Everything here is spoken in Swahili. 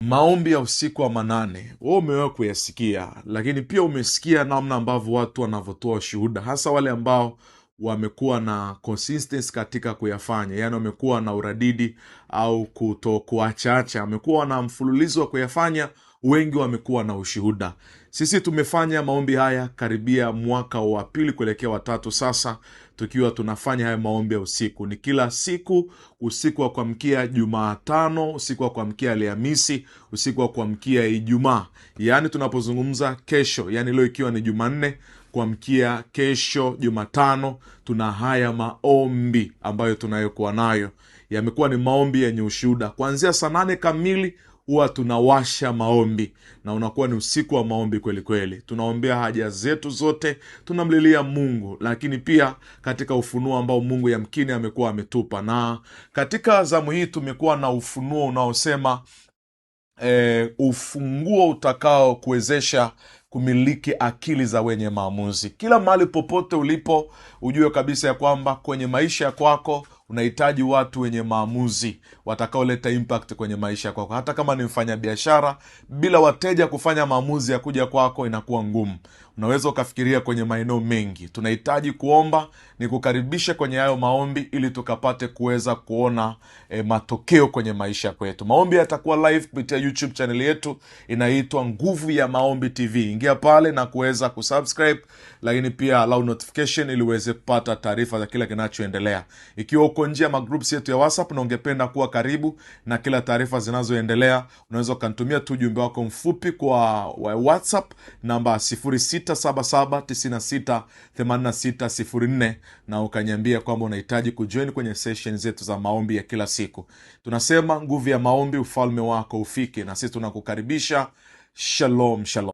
Maombi ya usiku wa manane, wewe umewahi kuyasikia, lakini pia umesikia namna ambavyo watu wanavyotoa shuhuda, hasa wale ambao wamekuwa na consistency katika kuyafanya, yani wamekuwa na uradidi au kutokuachaacha, wamekuwa na mfululizo wa kuyafanya. Wengi wamekuwa na ushuhuda. Sisi tumefanya maombi haya karibia mwaka wa pili kuelekea watatu sasa, tukiwa tunafanya haya maombi ya usiku. Ni kila siku, usiku wa kuamkia Jumatano, usiku wa kuamkia Alhamisi, usiku wa kuamkia Ijumaa. Yaani tunapozungumza kesho, yani leo ikiwa ni Jumanne, kuamkia kesho Jumatano, tuna haya maombi ambayo tunayokuwa nayo. Yamekuwa ni maombi yenye ushuhuda. Kuanzia saa 8 kamili huwa tunawasha maombi, na unakuwa ni usiku wa maombi kweli kweli. Tunaombea haja zetu zote, tunamlilia Mungu, lakini pia katika ufunuo ambao Mungu yamkini amekuwa ametupa. Na katika zamu hii tumekuwa na ufunuo unaosema ufunguo utakao kuwezesha kumiliki akili za wenye maamuzi. Kila mahali popote ulipo, ujue kabisa ya kwamba kwenye maisha ya kwako unahitaji watu wenye maamuzi watakaoleta impact kwenye maisha kwako. Hata kama ni mfanya biashara, bila wateja kufanya maamuzi ya kuja kwako inakuwa ngumu. Unaweza ukafikiria kwenye maeneo mengi. Tunahitaji kuomba, ni kukaribisha kwenye hayo maombi ili tukapate kuweza kuona matokeo kwenye maisha kwetu. Maombi yatakuwa live kupitia YouTube channel yetu inaitwa Nguvu ya Maombi TV. Ingia pale na kuweza kusubscribe, lakini pia allow notification ili uweze kupata taarifa za kila kinachoendelea. Ikiwa uko nje ya magroups yetu ya WhatsApp na ungependa kuwa karibu na kila taarifa zinazoendelea, unaweza ukanitumia tu ujumbe wako mfupi kwa WhatsApp namba 0677968604 na ukaniambia kwamba unahitaji kujoin kwenye session zetu za maombi ya kila siku. Tunasema nguvu ya maombi, ufalme wako ufike, na sisi tunakukaribisha. Shalom, shalom.